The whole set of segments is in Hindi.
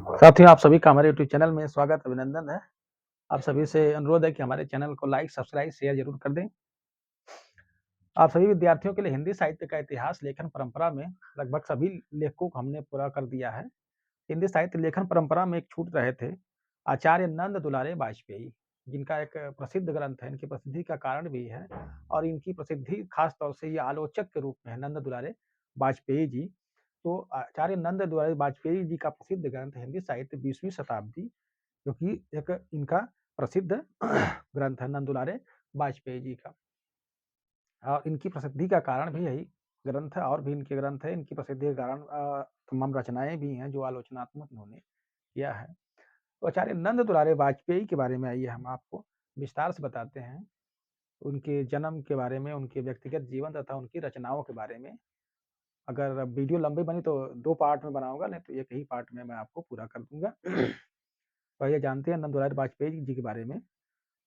साथियों, आप सभी का हमारे यूट्यूब चैनल में स्वागत अभिनंदन है। आप सभी से अनुरोध है कि हमारे चैनल को लाइक, सब्सक्राइब, शेयर जरूर कर दें। आप सभी विद्यार्थियों के लिए हिंदी साहित्य का इतिहास लेखन परंपरा में लगभग सभी लेखकों को हमने पूरा कर दिया है। हिंदी साहित्य लेखन परंपरा में एक छूट रहे थे आचार्य नंद दुलारे वाजपेयी, जिनका एक प्रसिद्ध ग्रंथ है। इनकी प्रसिद्धि का कारण भी है और इनकी प्रसिद्धि खास तौर से ये आलोचक के रूप में है, नंद दुलारे वाजपेयी जी। तो आचार्य नंद दुलारे वाजपेयी जी का प्रसिद्ध ग्रंथ हिंदी साहित्य 20वीं शताब्दी, जो कि एक इनका प्रसिद्ध ग्रंथ है, नंद दुलारे वाजपेयी जी का। और इनकी प्रसिद्धि का कारण भी यही ग्रंथ है, और भी इनके ग्रंथ है। इनकी प्रसिद्धि के कारण तमाम रचनाएं भी हैं जो आलोचनात्मक इन्होंने किया है। तो आचार्य नंद दुलारे वाजपेयी के बारे में आइए हम आपको विस्तार से बताते हैं। उनके जन्म के बारे में, उनके व्यक्तिगत जीवन तथा उनकी रचनाओं के बारे में। अगर वीडियो लंबी बनी तो 2 पार्ट में बनाऊंगा, नहीं तो एक ही पार्ट में मैं आपको पूरा कर दूंगा। तो ये जानते हैं नंद दुलारे वाजपेयी जी के बारे में,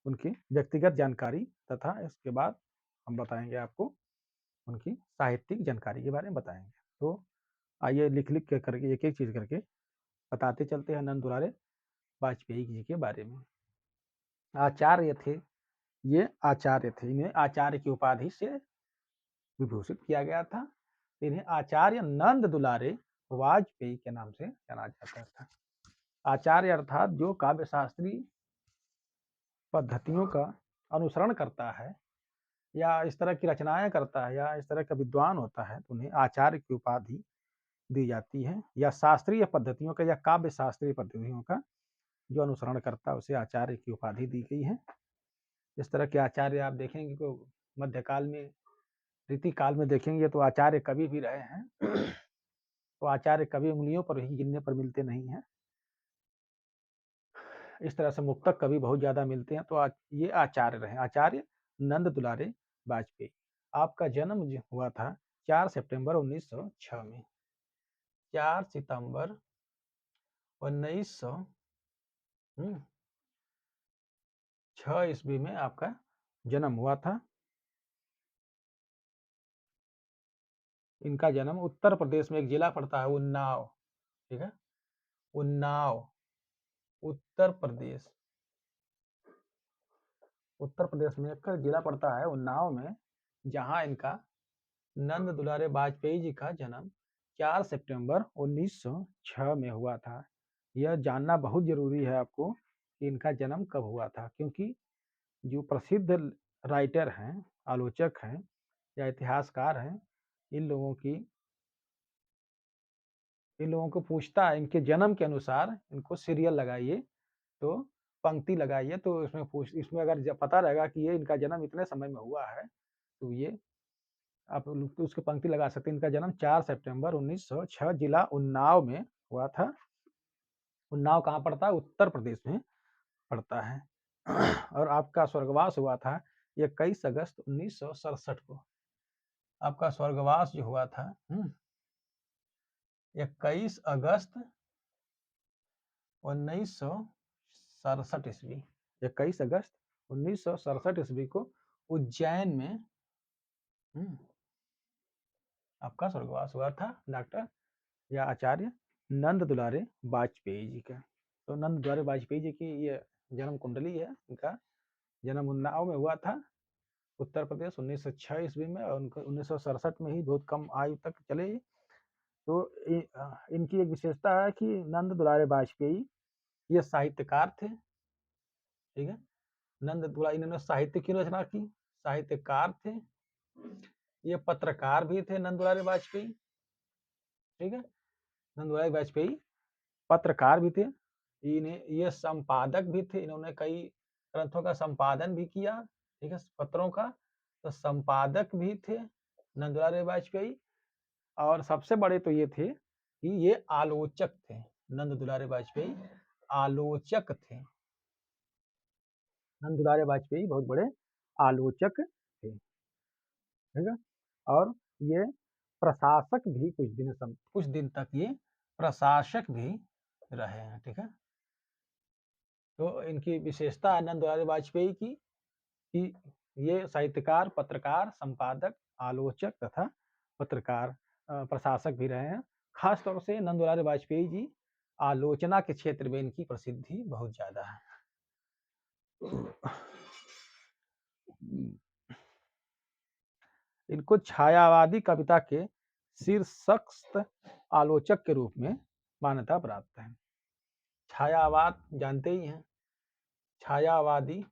उनकी व्यक्तिगत जानकारी, तथा इसके बाद हम बताएंगे आपको उनकी साहित्यिक जानकारी के बारे में बताएंगे। तो आइए लिख लिख के करके एक एक चीज करके बताते चलते हैं नंद दुलारे वाजपेयी जी के बारे में। आचार्य थे, ये आचार्य थे, इन्हें आचार्य की उपाधि से विभूषित किया गया था। इन्हें आचार्य नंद दुलारे वाजपेयी के नाम से जाना जाता था। आचार्य अर्थात जो काव्य शास्त्री पद्धतियों का अनुसरण करता है, या इस तरह की रचनाएं करता है, या इस तरह का विद्वान होता है, तो उन्हें आचार्य की उपाधि दी जाती है। या शास्त्रीय पद्धतियों का या काव्य शास्त्रीय पद्धतियों का जो अनुसरण करता है, उसे आचार्य की उपाधि दी गई है। इस तरह के आचार्य आप देखेंगे तो मध्यकाल में, रीतिकाल में देखेंगे तो आचार्य कवि भी रहे हैं। तो आचार्य कवि उंगलियों पर ही गिनने पर मिलते नहीं हैं। इस तरह से मुक्तक कवि बहुत ज्यादा मिलते हैं। तो ये आचार्य रहे, आचार्य नंद दुलारे वाजपेयी। आपका जन्म हुआ था 4 सितंबर 1906 में। 4 सितंबर 1906 ईस्वी में आपका जन्म हुआ था। इनका जन्म उत्तर प्रदेश में एक जिला पड़ता है उन्नाव, ठीक है, उन्नाव, उत्तर प्रदेश। उत्तर प्रदेश में एक जिला पड़ता है उन्नाव में, जहां इनका नंद दुलारे वाजपेयी जी का जन्म 4 सितंबर 1906 में हुआ था। यह जानना बहुत जरूरी है आपको कि इनका जन्म कब हुआ था, क्योंकि जो प्रसिद्ध राइटर हैं, आलोचक हैं या इतिहासकार हैं, इन लोगों को पूछता है इनके जन्म के अनुसार इनको सीरियल लगाइए, तो पंक्ति लगाइए, तो इसमें अगर पता रहेगा कि ये इनका जन्म इतने समय में हुआ है, तो ये आप उसकी पंक्ति लगा सकते हैं। इनका जन्म 4 सितंबर 1906 जिला उन्नाव में हुआ था। उन्नाव कहाँ पड़ता है? उत्तर प्रदेश में पड़ता है। और आपका स्वर्गवास हुआ था 21 अगस्त 1967 को। आपका स्वर्गवास जो हुआ था 21 अगस्त 1967 ईस्वी, 21 अगस्त 1967 ईस्वी को उज्जैन में आपका स्वर्गवास हुआ था डॉक्टर या आचार्य नंद दुलारे वाजपेयी जी का। तो नंद दुलारे वाजपेयी जी की ये जन्म कुंडली है। इनका जन्म उन्नाव में हुआ था, उत्तर प्रदेश, 1906 ईस्वी में, और उनको 1967 में ही, बहुत कम आयु तक चले। तो इनकी एक विशेषता है कि नंद दुलारे वाजपेयी ये साहित्यकार थे, ठीक है। नंद दुलारे, इन्होंने साहित्य की रचना की, साहित्यकार थे, ये पत्रकार भी थे नंद दुलारे वाजपेयी, ठीक है। नंद दुलारे वाजपेयी पत्रकार भी थे, इन्हें ये संपादक भी थे, इन्होंने कई ग्रंथों का संपादन भी किया, ठीक है, पत्रों का। तो संपादक भी थे नंद दुलारे वाजपेयी, और सबसे बड़े तो ये थे कि ये आलोचक थे। नंद दुलारे वाजपेयी आलोचक थे। नंद दुलारे वाजपेयी बहुत बड़े आलोचक थे, ठीक है। और ये प्रशासक भी कुछ दिन तक ये प्रशासक भी रहे हैं, ठीक है। तो इनकी विशेषता है नंद दुलारे वाजपेयी की कि ये साहित्यकार, पत्रकार, संपादक, आलोचक तथा पत्रकार, प्रशासक भी रहे हैं। खास तौर से नंद दुलारे वाजपेयी जी आलोचना के क्षेत्र में इनकी प्रसिद्धि बहुत ज्यादा है। इनको छायावादी कविता के शीर्षस्थ आलोचक के रूप में मान्यता प्राप्त है। छायावाद जानते ही हैं, छायावादी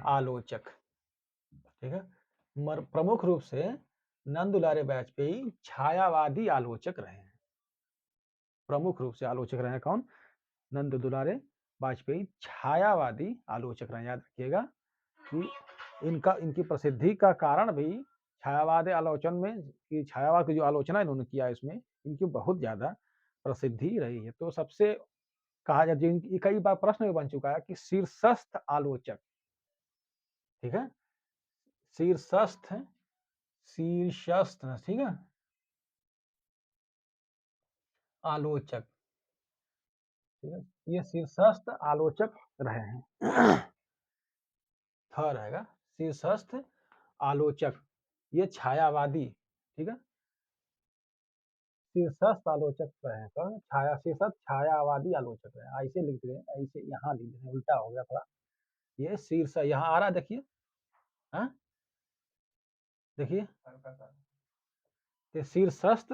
आलोचक, ठीक है। प्रमुख रूप से नंद दुलारे वाजपेयी छायावादी आलोचक रहे हैं। प्रमुख रूप से आलोचक रहे हैं कौन? नंद दुलारे वाजपेयी छायावादी आलोचक रहे। याद रखिएगा कि इनकी प्रसिद्धि का कारण भी छायावाद आलोचन में, कि छायावाद की जो आलोचना इन्होंने किया इसमें इनकी बहुत ज्यादा प्रसिद्धि रही है। तो सबसे कहा जाए, जिनकी कई बार प्रश्न में बन चुका है कि शीर्षस्थ आलोचक, ठीक है, शीर्षस्थ, शीर्षस्थ, ठीक है, आलोचक, ठीक है, ये शीर्षस्थ आलोचक रहे हैं। थ रहेगा, शीर्षस्थ आलोचक, ये छायावादी, ठीक है, शीर्षस्थ आलोचक रहे हैं। कौन? छाया, शीर्षस्थ छायावादी आलोचक रहे। ऐसे लिख रहे हैं, ऐसे यहाँ लिख रहे हैं, उल्टा हो गया थोड़ा। ये शीर्ष यहाँ आ रहा, देखिए, हाँ देखिए, शीर्षस्थ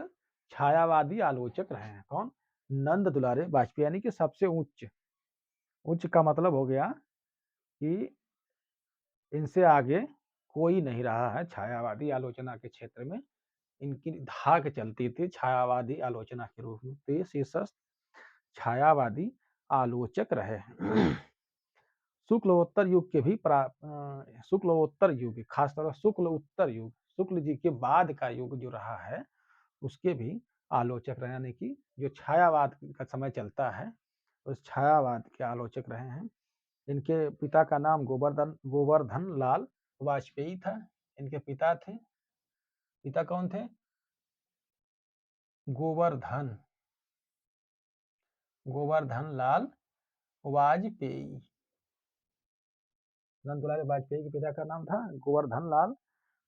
छायावादी आलोचक रहे हैं। कौन? नंद दुलारे वाजपेयी, यानी कि सबसे उच्च, उच्च का मतलब हो गया कि इनसे आगे कोई नहीं रहा है छायावादी आलोचना के क्षेत्र में। इनकी धाक चलती थी छायावादी आलोचना के रूप में। तो ये शीर्षस्थ छायावादी आलोचक रहे हैं। शुक्लोत्तर युग के भी शुक्लोत्तर युग, खासतौर पर शुक्ल उत्तर युग, शुक्ल जी के बाद का युग जो रहा है उसके भी आलोचक रहे, यानी कि जो छायावाद का समय चलता है उस छायावाद के आलोचक रहे हैं। इनके पिता का नाम गोवर्धन लाल वाजपेयी था। इनके पिता थे, पिता कौन थे? गोवर्धन, गोवर्धन लाल वाजपेयी। नंद दुलारे वाजपेयी के पिता का नाम था गोवर्धन लाल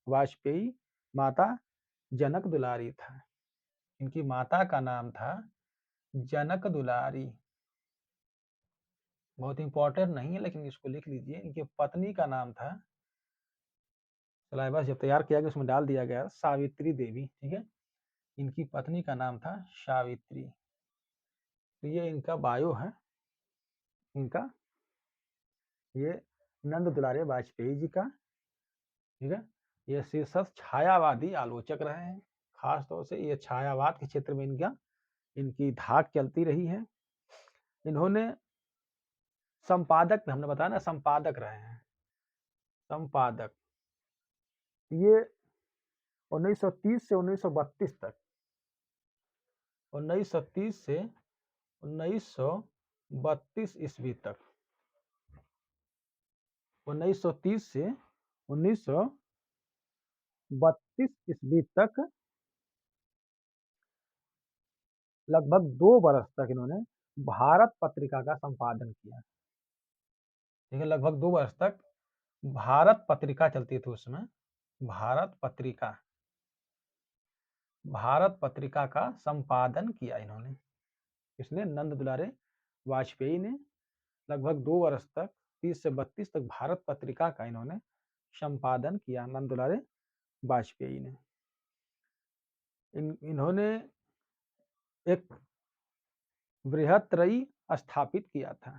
वाजपेयी। माता जनक दुलारी था। इनकी माता का नाम था जनक दुलारी। बहुत इंपॉर्टेंट नहीं है लेकिन इसको लिख लीजिए। इनकी पत्नी का नाम था, सिलेबस जब तैयार किया गया उसमें डाल दिया गया, सावित्री देवी, ठीक है। इनकी पत्नी का नाम था सावित्री। तो ये इनका बायो है, इनका, ये नंद दुलारे वाजपेयी जी का, ठीक है। ये शीर्षक छायावादी आलोचक रहे हैं। खास तौर से ये छायावाद के क्षेत्र में इनकी धाक चलती रही है। इन्होंने संपादक, हमने बताया ना, संपादक रहे हैं, संपादक। ये 1930 से 1932 तक, 1930 से 1932 ईस्वी तक, 1930 से 1932 ईस्वी तक लगभग 2 बरस तक इन्होंने भारत पत्रिका का संपादन किया। ठीक है, लगभग 2 वर्ष तक भारत पत्रिका चलती थी उसमें, भारत पत्रिका, भारत पत्रिका का संपादन किया इन्होंने। इसने नंद दुलारे वाजपेयी ने लगभग 2 वर्ष तक, 30 से 32 तक भारत पत्रिका का इन्होंने संपादन किया, नंद दुलारे वाजपेयी ने। इन्होंने एक बृहत्त्रयी स्थापित किया था।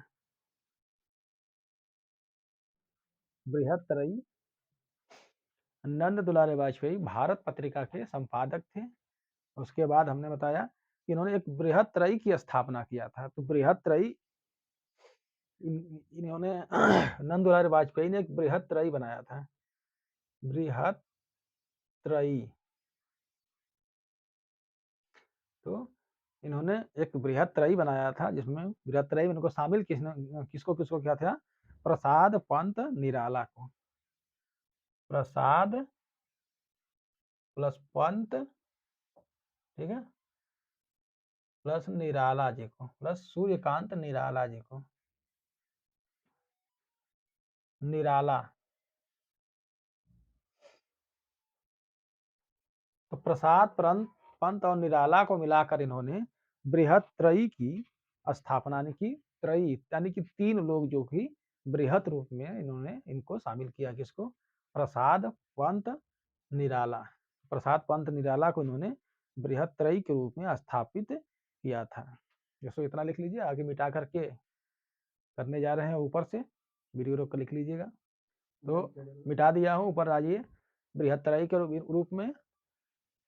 बृहत्त्रयी, नंद दुलारे वाजपेयी भारत पत्रिका के संपादक थे। उसके बाद हमने बताया कि इन्होंने एक बृहत्त्रयी की स्थापना किया था। तो बृहत्त्रयी, इन्होंने नंद दुलारे वाजपेयी ने एक बृहत्त्रयी बनाया था, बृहत्त्रयी। तो इन्होंने एक बृहत्त्रयी बनाया था, जिसमें बृहत्त्रयी में इनको शामिल किसको किसको किया था? प्रसाद पंत निराला को, प्रसाद प्लस पंत, ठीक है, प्लस निराला जी को, प्लस सूर्यकांत निराला जी को, निराला। तो प्रसाद पंत पंत और निराला को मिलाकर इन्होंने बृहत्त्रयी की स्थापना यानी कि त्रयी यानी कि 3 लोग जो कि बृहत रूप में इन्होंने इनको शामिल किया। किसको? प्रसाद, पंत, निराला। प्रसाद, पंत, निराला को इन्होंने बृहत्त्रयी के रूप में स्थापित किया था। दोस्तों इतना लिख लीजिए, आगे मिटा करके करने जा रहे हैं ऊपर से, वीडियो रोक कर लिख लीजिएगा। तो मिटा दिया हूँ, ऊपर आइए। बृहत्त्रयी के रूप में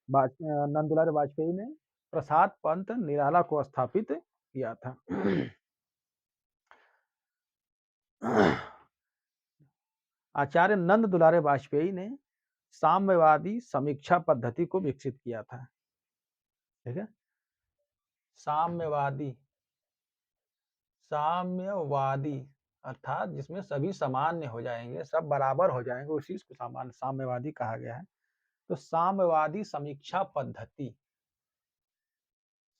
नंदलाल वाजपेयी ने प्रसाद, पंत, निराला को स्थापित किया था। आचार्य नंद दुलारे वाजपेयी ने साम्यवादी समीक्षा पद्धति को विकसित किया था। ठीक है, साम्यवादी साम्यवादी अर्थात जिसमें सभी सामान्य हो जाएंगे, सब बराबर हो जाएंगे, उसी को साम्यवादी कहा गया है। तो साम्यवादी समीक्षा पद्धति,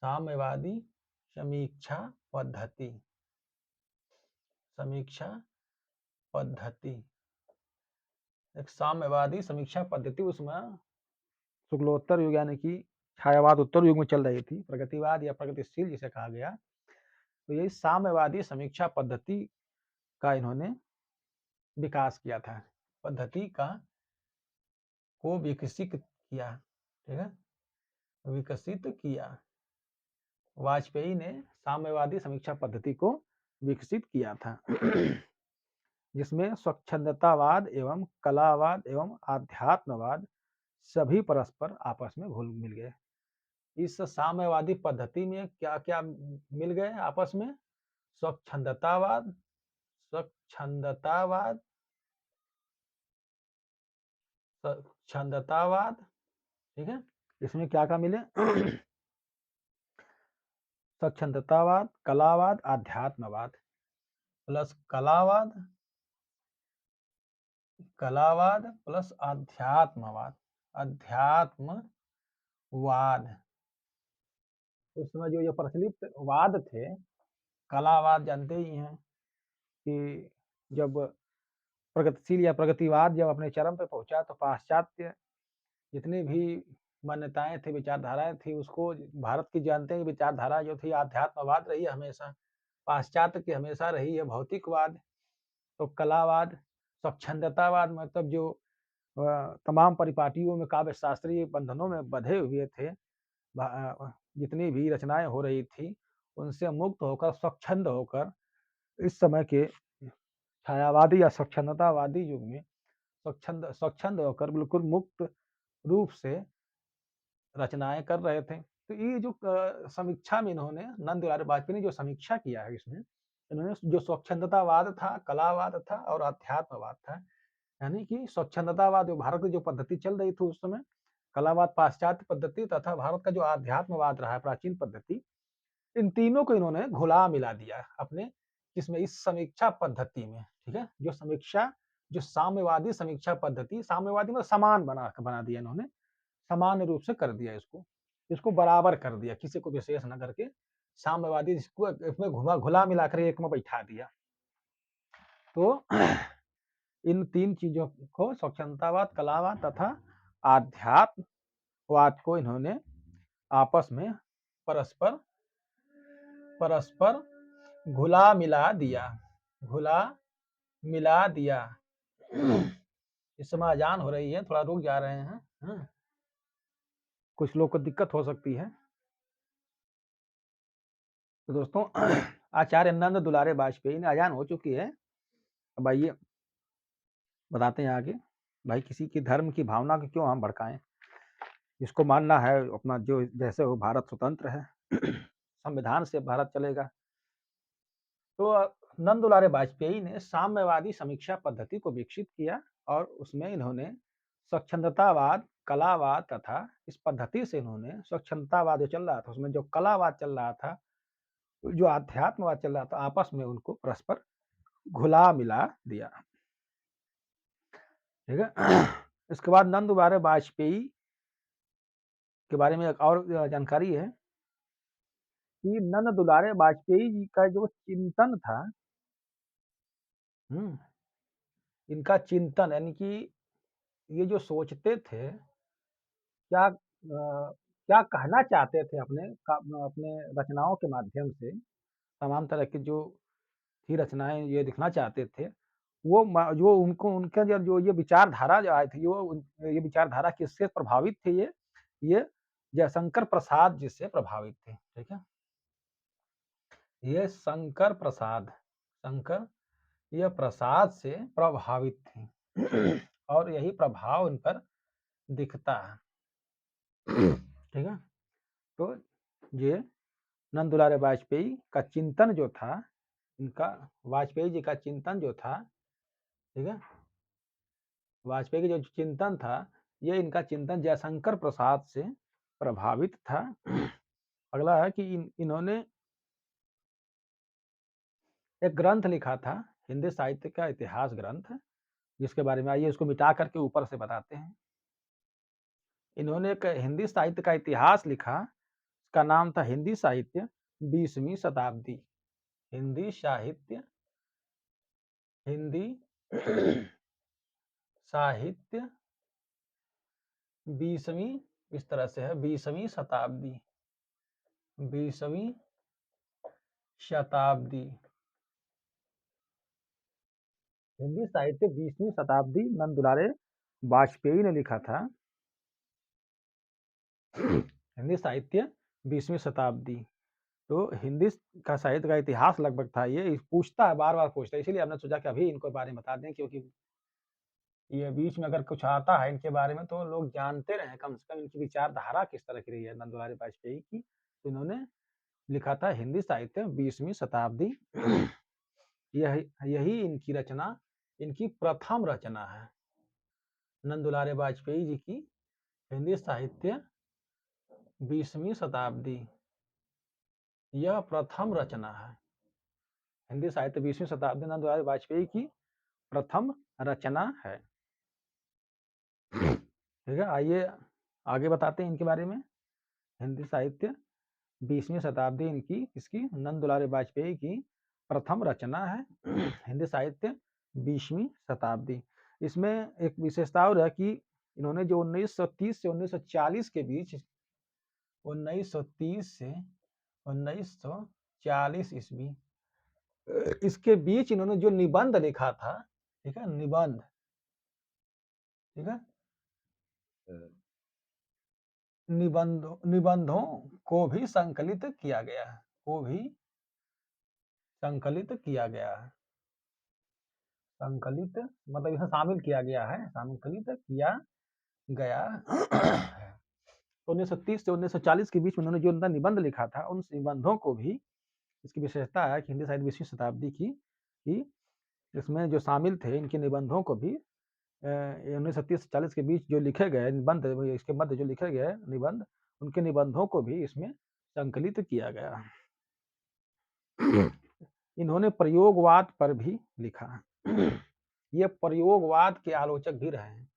साम्यवादी समीक्षा पद्धति, समीक्षा पद्धति, एक साम्यवादी समीक्षा पद्धति, उसमें शुक्लोत्तर युग यानी कि छायावाद उत्तर युग में चल रही थी, प्रगतिवाद या प्रगतिशील जिसे कहा गया। तो यही साम्यवादी समीक्षा पद्धति का इन्होंने विकास किया था, पद्धति का को विकसित किया। ठीक है, विकसित किया। वाजपेयी ने साम्यवादी समीक्षा पद्धति को विकसित किया था। जिसमें स्वच्छंदतावाद एवं कलावाद एवं आध्यात्मवाद सभी परस्पर आपस में घुल मिल गए। इस साम्यवादी पद्धति में क्या क्या मिल गए आपस में? स्वच्छंदतावाद, स्वच्छंदतावाद, स्वच्छंदतावाद। ठीक है, इसमें क्या क्या मिले? स्वच्छंदतावाद, कलावाद, आध्यात्मवाद प्लस कलावाद, कलावाद प्लस अध्यात्मवाद, अध्यात्मवाद। उस समय जो प्रचलित वाद थे, कलावाद जानते ही हैं कि जब प्रगतिशील या प्रगतिवाद जब अपने चरम पे पहुंचा तो पाश्चात्य जितनी भी मान्यताएं थी, विचारधाराएं थी, उसको भारत की जानते हैं विचारधारा जो थी आध्यात्मवाद रही है हमेशा, पाश्चात्य की हमेशा रही है भौतिकवाद। तो कलावाद, स्वच्छंदतावाद मतलब जो तमाम परिपाटियों में काव्य शास्त्रीय बंधनों में बंधे हुए थे, जितनी भी रचनाएं हो रही थी उनसे मुक्त होकर, स्वच्छंद होकर, इस समय के छायावादी या स्वच्छंदतावादी युग में स्वच्छंद स्वच्छंद होकर बिल्कुल मुक्त रूप से रचनाएं कर रहे थे। तो ये जो समीक्षा में इन्होंने नंद दुलारे वाजपेयी ने जो समीक्षा किया है, इसमें इन्होंने जो स्वच्छंदतावाद था, कलावाद था और अध्यात्मवाद था, यानी कि स्वच्छंदतावाद जो भारत की जो पद्धति चल रही थी उस समय, कलावाद पाश्चात्य पद्धति तथा भारत का जो अध्यात्मवाद रहा है प्राचीन पद्धति, इन तीनों को इन्होंने घुला मिला दिया अपने इसमें, इस समीक्षा पद्धति में। ठीक है, जो समीक्षा, जो साम्यवादी समीक्षा पद्धति, साम्यवादी में समान बना दिया इन्होंने, सामान्य रूप से कर दिया इसको, इसको बराबर कर दिया, किसी को विशेष न करके साम्यवादी इसको इसमें घुला मिलाकर एक में बैठा दिया। तो इन 3 चीजों को, स्वच्छंदतावाद, कलावाद तथा आध्यात्मवाद को इन्होंने आपस में परस्पर परस्पर घुला मिला दिया, घुला मिला दिया। इस समय अजान हो रही है, थोड़ा रुक जा रहे हैं, कुछ लोग को दिक्कत हो सकती है। तो दोस्तों आचार्य नंद दुलारे वाजपेयी ने, अजान हो चुकी है, अब आइए बताते हैं आगे। भाई किसी की धर्म की भावना को क्यों हम भड़काएं, इसको मानना है अपना जो जैसे हो, भारत स्वतंत्र है, संविधान से भारत चलेगा। तो नंद दुलारे वाजपेयी ने साम्यवादी समीक्षा पद्धति को विकसित किया और उसमें इन्होंने स्वच्छंदतावाद, कलावाद तथा इस पद्धति से इन्होंने स्वच्छंदतावाद जो चल रहा था उसमें जो कलावाद चल रहा था, जो अध्यात्मवाद चल रहा था, आपस में उनको परस्पर घुला मिला दिया। ठीक है, इसके बाद नंद दुलारे वाजपेयी के बारे में एक और जानकारी है कि नंद दुलारे वाजपेयी जी का जो चिंतन था, इनका चिंतन यानी कि ये जो सोचते थे, क्या क्या कहना चाहते थे अपने रचनाओं के माध्यम से, तमाम तरह की जो थी रचनाएँ ये दिखना चाहते थे, वो जो उनको उनका जो ये विचारधारा जो आई थी, ये विचारधारा किससे प्रभावित थे ये जयशंकर प्रसाद जी से प्रभावित थे, ठीक है? ये शंकर ये प्रसाद से प्रभावित थे और यही प्रभाव इन पर दिखता है, ठीक है? तो ये नंद दुलारे वाजपेयी का चिंतन जो था, इनका वाजपेयी जी का चिंतन जो था, ठीक है? वाजपेयी का जो चिंतन था, ये इनका चिंतन जयशंकर प्रसाद से प्रभावित था। अगला है कि इन्होंने एक ग्रंथ लिखा था, हिंदी साहित्य का इतिहास ग्रंथ, जिसके बारे में आइए इसको मिटा करके ऊपर से बताते हैं। इन्होंने एक हिंदी साहित्य का इतिहास लिखा, इसका नाम था हिंदी साहित्य 20वीं शताब्दी। हिंदी साहित्य हिंदी साहित्य 20वीं इस तरह से है 20वीं शताब्दी 20वीं शताब्दी हिंदी साहित्य 20वीं शताब्दी नंद दुलारे वाजपेयी ने लिखा था। हिंदी साहित्य 20वीं शताब्दी, तो हिंदी का साहित्य का इतिहास लगभग था ये पूछता है, बार-बार पूछता है, इसीलिए हमने सोचा कि अभी इनको बारे में बता दें, क्योंकि ये बीच में अगर कुछ आता है इनके बारे में तो लोग जानते रहें, कम से कम इनकी विचारधारा किस तरह की रही है नंद दुलारे वाजपेयी की। तो इन्होंने लिखा था हिंदी साहित्य 20वीं शताब्दी। यही इनकी रचना, इनकी प्रथम रचना है। नंद दुलारे वाजपेयी जी की हिंदी साहित्य 20वीं शताब्दी, यह प्रथम रचना है। हिंदी साहित्य 20वीं शताब्दी नंद दुलारे वाजपेयी की प्रथम रचना है। ठीक है, आइए आगे बताते हैं इनके बारे में। हिंदी साहित्य 20वीं शताब्दी इनकी इसकी नंद दुलारे वाजपेयी की प्रथम रचना है। हिंदी साहित्य 20वीं शताब्दी, इसमें एक विशेषता और है कि इन्होंने जो 1930 से 1940 के बीच 1930 से 1940 ईस्वी इसके बीच इन्होंने जो निबंध लिखा था, ठीक है, निबंध, ठीक है, निबंधों को भी संकलित किया गया है, संकलित मतलब इसे शामिल किया गया है, संकलित किया गया है। 1930 से 1940 के बीच में उन्होंने जो निबंध लिखा था, उन निबंधों को भी, इसकी विशेषता है कि हिंदी साहित्य 20वीं शताब्दी की कि इसमें जो शामिल थे, इनके निबंधों को भी 1930 से 40 के बीच जो लिखे गए निबंध, इसके मध्य जो लिखे गए निबंध, उनके निबंधों को भी इसमें संकलित किया गया। इन्होंने प्रयोगवाद पर भी लिखा। ये प्रयोगवाद के आलोचक भी रहे हैं।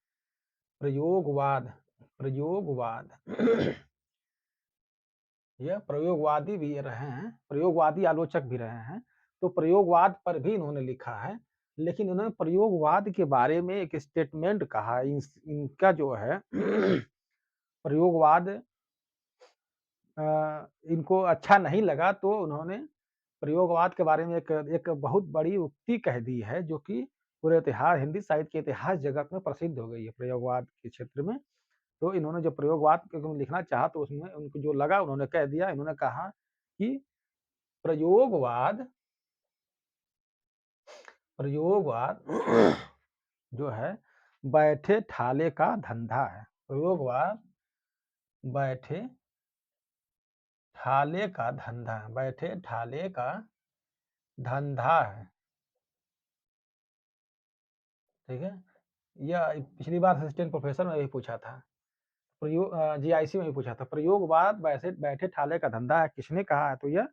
प्रयोगवाद ये प्रयोगवादी भी रहे हैं, प्रयोगवादी आलोचक भी रहे हैं। तो प्रयोगवाद पर भी इन्होंने लिखा है, लेकिन इन्होंने प्रयोगवाद के बारे में एक स्टेटमेंट कहा। इनका जो है प्रयोगवाद इनको अच्छा नहीं लगा, तो उन्होंने प्रयोगवाद के बारे में एक बहुत बड़ी उक्ति कह दी है, जो कि पूरे इतिहास, हिंदी साहित्य के इतिहास जगत में प्रसिद्ध हो गई है प्रयोगवाद के क्षेत्र में। तो इन्होंने जो प्रयोगवाद लिखना चाहा, तो उसमें उनको जो लगा उन्होंने कह दिया। इन्होंने कहा कि प्रयोगवाद जो है बैठे ठाले का धंधा है। प्रयोगवाद बैठे ठाले का धंधा है। ठीक है, यह पिछली बार असिस्टेंट प्रोफेसर में भी पूछा था, जीआईसी में भी पूछा था, प्रयोगवाद बैठे ठाले का धंधा है, किसने कहा है? तो यह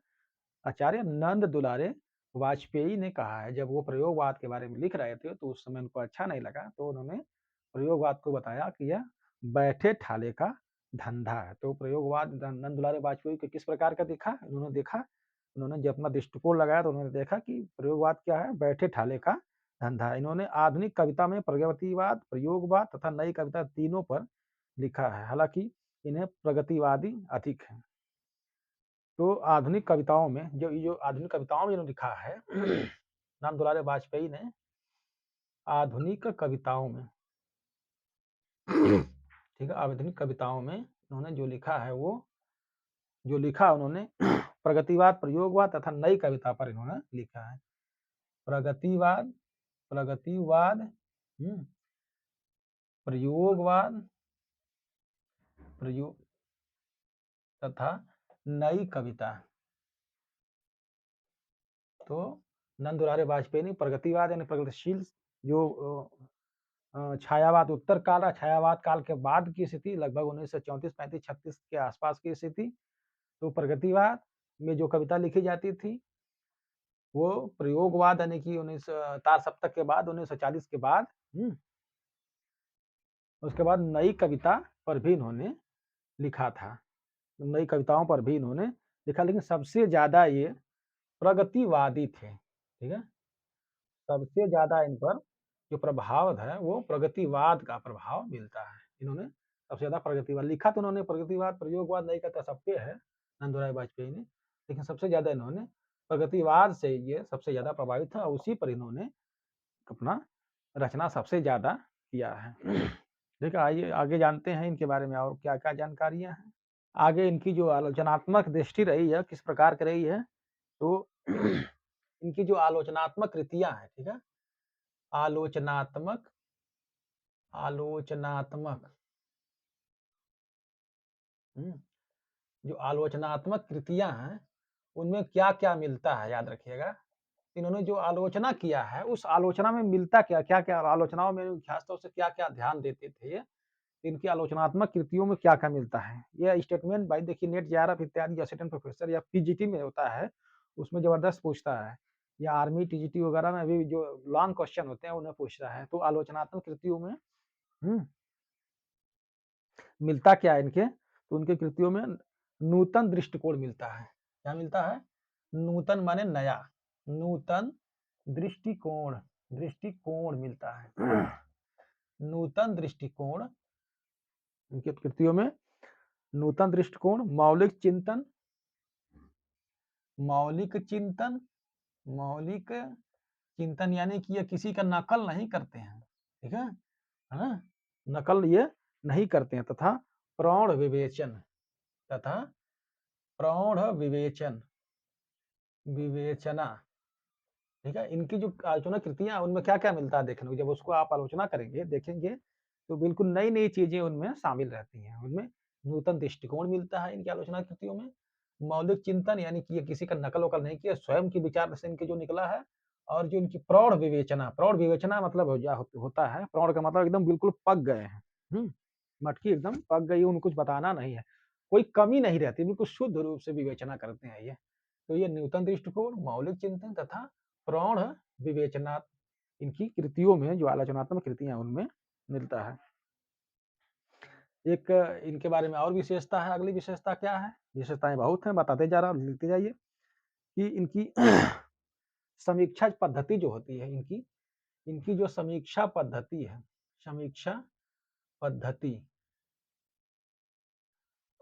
आचार्य नंद दुलारे वाजपेयी ने कहा है। जब वो प्रयोगवाद के बारे में लिख रहे थे, तो उस समय उनको अच्छा नहीं लगा, तो उन्होंने प्रयोगवाद को बताया कि यह बैठे ठाले का धंधा है। तो प्रयोगवाद नंद दुलारे वाजपेयी को किस प्रकार का दिखा? उन्होंने जब अपना दृष्टिकोण लगाया, तो उन्होंने देखा कि प्रयोगवाद क्या है? बैठे ठाले का धंधा है। इन्होंने आधुनिक कविता में प्रगतिवाद, प्रयोगवाद तथा नई कविता तीनों पर लिखा है। हालांकि इन्हें प्रगतिवादी अधिक है। तो आधुनिक कविताओं में जो आधुनिक कविताओं में इन्होंने लिखा है राम दुलारे वाजपेयी ने आधुनिक कविताओं में ठीक है, आधुनिक कविताओं में उन्होंने जो लिखा है वो जो लिखा उन्होंने प्रगतिवाद, प्रयोगवाद तथा नई कविता पर इन्होंने लिखा है। प्रगतिवाद, प्रगतिवाद, प्रयोगवाद, प्रयोग तथा नई कविता। तो नंद दुलारे वाजपेयी ने प्रगतिवाद यानी प्रगतिशील जो छायावाद उत्तर काल और छायावाद काल के बाद की स्थिति लगभग 1934, 35, 36 के आसपास की स्थिति। तो प्रगतिवाद में जो कविता लिखी जाती थी वो प्रयोगवाद यानी कि 19 तार सप्तक के बाद 1940 के बाद उसके बाद नई कविता पर भी इन्होंने लिखा था। नई कविताओं पर भी इन्होंने लिखा, लेकिन सबसे ज्यादा ये प्रगतिवादी थे। ठीक है, सबसे ज्यादा इन पर जो प्रभाव है वो प्रगतिवाद का प्रभाव मिलता है। इन्होंने सबसे ज्यादा प्रगतिवाद लिखा, तो उन्होंने प्रगतिवाद, प्रयोगवाद, नई कविता सब पे है नंदुराय वाजपेयी ने, लेकिन सबसे ज्यादा इन्होंने प्रगतिवाद से ये सबसे ज्यादा प्रभावित था और उसी पर इन्होंने अपना रचना सबसे ज्यादा किया है। ठीक है, आइए आगे जानते हैं इनके बारे में और क्या क्या जानकारियां हैं। आगे इनकी जो आलोचनात्मक दृष्टि रही है किस प्रकार की रही है, तो इनकी जो आलोचनात्मक कृतियां हैं, ठीक है, आलोचनात्मक आलोचनात्मक जो आलोचनात्मक कृतियां हैं उनमें क्या क्या मिलता है, याद रखिएगा। इन्होंने जो आलोचना किया है उस आलोचना में मिलता क्या क्या क्या आलोचनाओं में खासतौर से क्या क्या ध्यान देते थे, इनकी आलोचनात्मक कृतियों में क्या क्या मिलता है। यह स्टेटमेंट भाई देखिए नेट जेआरएफ इत्यादि असिस्टेंट प्रोफेसर या पीजीटी में होता है, उसमें जबरदस्त पूछता है, या आर्मी टीजीटी वगैरह में भी जो लॉन्ग क्वेश्चन होते हैं उन्हें पूछता है। तो आलोचनात्मक कृतियों में मिलता क्या है इनके, तो उनके कृतियों में नूतन दृष्टिकोण मिलता है। क्या मिलता है? नूतन माने नया, नूतन दृष्टिकोण, दृष्टिकोण मिलता है। नूतन दृष्टिकोण, इनकी कृतियों में नूतन दृष्टिकोण, मौलिक चिंतन, मौलिक चिंतन, मौलिक चिंतन यानी कि ये किसी का नकल नहीं करते हैं, ठीक है, नकल ये नहीं करते हैं, तथा प्रौढ़ विवेचन, तथा प्रौढ़ विवेचन, विवेचना, ठीक है। इनकी जो आलोचना कृतियां उनमें क्या क्या मिलता है देखने को, जब उसको आप आलोचना करेंगे देखेंगे तो बिल्कुल नई नई चीजें उनमें शामिल रहती हैं। उनमें नूतन दृष्टिकोण मिलता है इनकी आलोचना कृतियों में, मौलिक चिंतन यानी कि ये किसी का नकल वकल नहीं किया, स्वयं के विचार से इनके जो निकला है, और जो इनकी प्रौढ़ विवेचना, प्रौढ़ विवेचना मतलब होता है, प्रौढ़ का मतलब एकदम बिल्कुल पक गए हैं, मटकी एकदम पक गई, उनको कुछ बताना नहीं है, कोई कमी नहीं रहती, बिल्कुल शुद्ध रूप से विवेचना करते हैं ये। तो ये नूतन दृष्टिकोण, मौलिक चिंतन तथा प्रौढ़ विवेचना इनकी कृतियों में जो आलोचनात्मक कृतियां उनमें मिलता है। एक इनके बारे में और विशेषता है, अगली विशेषता क्या है, विशेषताएं बहुत हैं, बताते जा रहा हूं, लिखते जाइए कि इनकी समीक्षा पद्धति जो होती है, इनकी इनकी जो समीक्षा पद्धति है, समीक्षा पद्धति,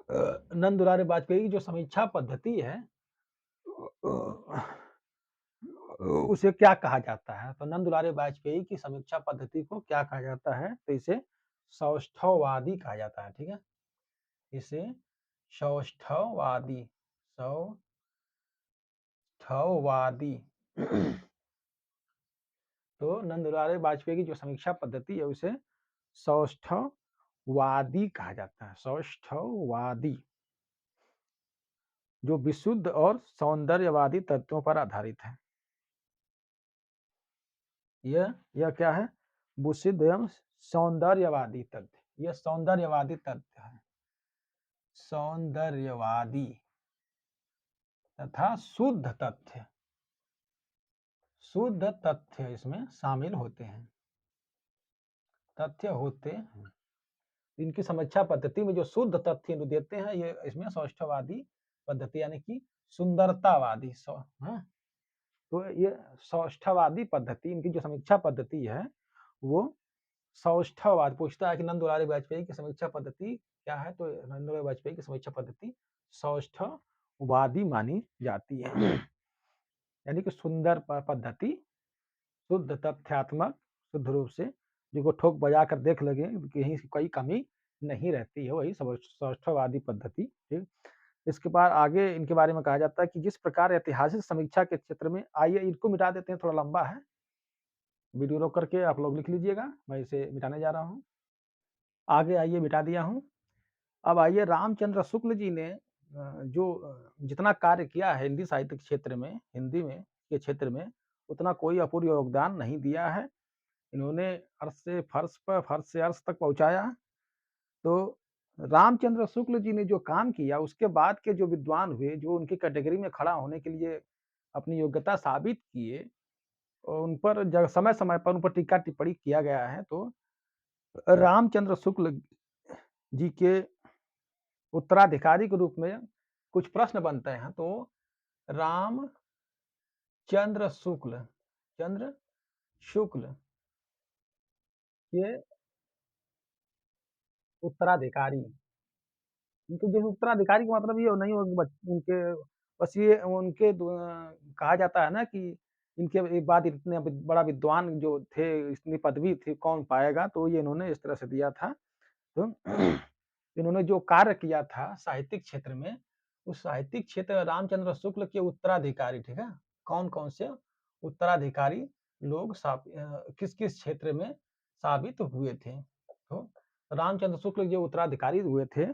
नंद दुलारे वाजपेयी की जो समीक्षा पद्धति है उसे क्या कहा जाता है, तो नंद दुलारे वाजपेयी की समीक्षा पद्धति को क्या कहा जाता है, तो इसे सौष्ठववादी कहा जाता है। ठीक है, इसे सौष्ठववादी, सौष्ठववादी तो नंद दुलारे वाजपेयी की जो समीक्षा पद्धति है उसे सौष्ठववादी कहा जाता है। सौष्ठववादी जो विशुद्ध और सौंदर्यवादी तत्वों पर आधारित है। यह क्या है, विशुद्ध एवं सौंदर्यवादी तथ्य, यह सौंदर्यवादी तथ्य है, सौंदर्यवादी तथा शुद्ध तथ्य, शुद्ध तथ्य इसमें शामिल होते हैं, तथ्य होते हैं। इनकी समीक्षा पद्धति में जो शुद्ध तथ्य देते हैं ये इसमें सौष्ठववादी पद्धति यानी कि सुंदरतावादी, तो ये सौष्ठववादी पद्धति, इनकी जो समीक्षा पद्धति है वो सौष्ठववाद, पूछता है कि नंद दुलारे वाजपेयी की समीक्षा पद्धति क्या है, तो नरेंद्र भाई वाजपेयी की समीक्षा पद्धति सौष्ठववादी मानी जाती है। यानी कि सुंदर पद्धति, शुद्ध तथ्यात्मक, शुद्ध रूप से, जिसको ठोक बजा कर देख लगे कहीं कोई कमी नहीं रहती है, वही सौष्ठववादी पद्धति। ठीक, इसके बाद आगे इनके बारे में कहा जाता है कि जिस प्रकार ऐतिहासिक समीक्षा के क्षेत्र में, आइए इनको मिटा देते हैं, थोड़ा लंबा है, वीडियो रोक करके आप लोग लिख लीजिएगा, मैं इसे मिटाने जा रहा हूँ। आगे आइए, मिटा दिया हूँ। अब आइए, रामचंद्र शुक्ल जी ने जो जितना कार्य किया है हिंदी साहित्य के क्षेत्र में, हिंदी में के क्षेत्र में, उतना कोई अपूर्व योगदान नहीं दिया है। इन्होंने अर्श से फर्श पर, फर्श से अर्श तक पहुंचाया। तो रामचंद्र शुक्ल जी ने जो काम किया, उसके बाद के जो विद्वान हुए, जो उनकी कैटेगरी में खड़ा होने के लिए अपनी योग्यता साबित किए, और उन पर समय समय पर उन पर टीका टिप्पणी किया गया है। तो रामचंद्र शुक्ल जी के उत्तराधिकारी के रूप में कुछ प्रश्न बनते हैं। तो राम चंद्र शुक्ल, चंद्र शुक्ल के उत्तराधिकारी, उनके जो उत्तराधिकारी का मतलब ये नहीं हो कि उनके, बस ये उनके कहा जाता है ना कि इनके बाद इतने बड़ा विद्वान जो थे, इतनी पदवी थी, कौन पाएगा, तो ये इन्होंने इस तरह से दिया था। तो इन्होंने जो कार्य किया था साहित्यिक क्षेत्र में, उस साहित्यिक क्षेत्र रामचंद्र शुक्ल के उत्तराधिकारी, ठीक है, कौन कौन से उत्तराधिकारी लोग किस किस क्षेत्र में साबित हुए थे। तो रामचंद्र शुक्ल जो उत्तराधिकारी हुए थे,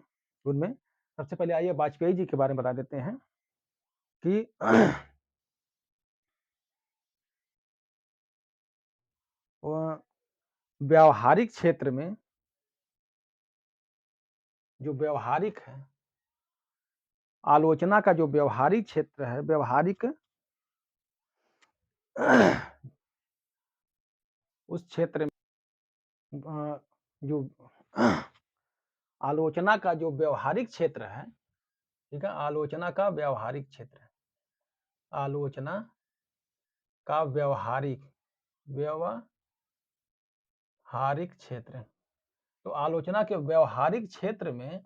उनमें सबसे पहले आइए वाजपेयी जी के बारे में बता देते हैं कि व्यावहारिक क्षेत्र में, जो व्यावहारिक है, आलोचना का जो व्यावहारिक क्षेत्र है, व्यावहारिक उस क्षेत्र में जो आलोचना का जो व्यावहारिक क्षेत्र है, ठीक है, आलोचना का व्यावहारिक क्षेत्र, आलोचना का व्यावहारिक क्षेत्र, तो आलोचना के व्यावहारिक क्षेत्र में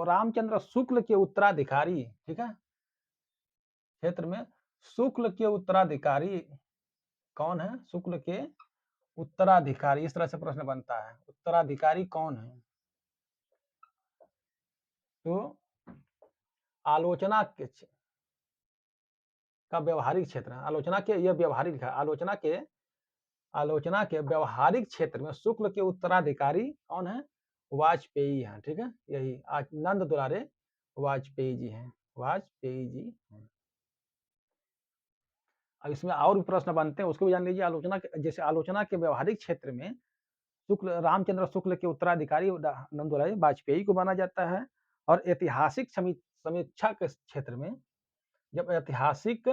रामचंद्र शुक्ल के उत्तराधिकारी, ठीक है, क्षेत्र में शुक्ल के उत्तराधिकारी कौन है, शुक्ल के उत्तराधिकारी, इस तरह से प्रश्न बनता है, उत्तराधिकारी कौन है। तो आलोचना के का व्यवहारिक क्षेत्र, आलोचना के, यह व्यवहारिक है, आलोचना के व्यवहारिक क्षेत्र में शुक्ल के उत्तराधिकारी कौन है, वाजपेयी हैं, ठीक है, यही नंद दुलारे वाजपेयी जी हैं, वाजपेयी जी हैं। अब इसमें और भी प्रश्न बनते हैं, उसको भी जान लीजिए। आलोचना के, जैसे आलोचना के व्यवहारिक क्षेत्र में रामचंद्र शुक्ल के उत्तराधिकारी नंद दुलारे वाजपेयी को माना जाता है। और ऐतिहासिक समीक्षा के क्षेत्र में, जब ऐतिहासिक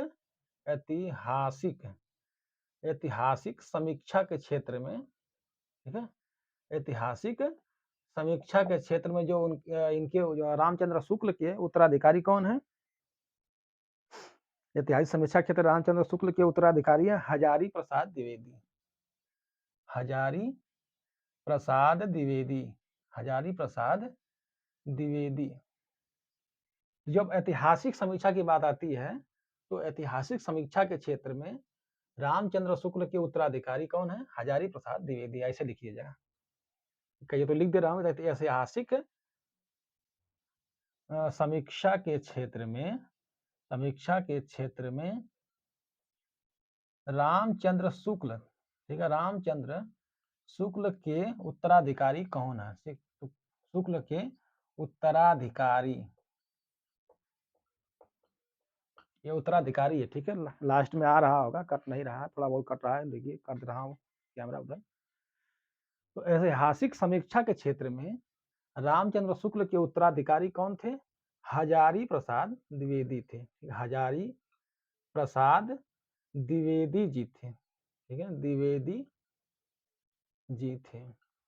समीक्षा के क्षेत्र में, ठीक है, ऐतिहासिक समीक्षा के क्षेत्र में जो इनके जो रामचंद्र शुक्ल के उत्तराधिकारी कौन है, ऐतिहासिक समीक्षा क्षेत्र रामचंद्र शुक्ल के उत्तराधिकारी है हजारी प्रसाद द्विवेदी, हजारी प्रसाद द्विवेदी, हजारी प्रसाद द्विवेदी। जब ऐतिहासिक समीक्षा की बात आती है, तो ऐतिहासिक समीक्षा के क्षेत्र में रामचंद्र शुक्ल के उत्तराधिकारी कौन है, हजारी प्रसाद द्विवेदी, ऐसे लिखिएगा। कहिए तो लिख दे रहा हूँ, ऐतिहासिक समीक्षा के क्षेत्र में, समीक्षा के क्षेत्र में रामचंद्र शुक्ल, ठीक है, रामचंद्र शुक्ल के उत्तराधिकारी कौन है, शुक्ल के उत्तराधिकारी, ये उत्तराधिकारी है, ठीक है, लास्ट में आ रहा होगा, कट नहीं रहा, थोड़ा बहुत कट रहा है, देखिए कर रहा हूँ कैमरा उधर। तो ऐतिहासिक समीक्षा के क्षेत्र में रामचंद्र शुक्ल के उत्तराधिकारी कौन थे, हजारी प्रसाद द्विवेदी थे, हजारी प्रसाद द्विवेदी जी थे, ठीक है, द्विवेदी जी थे।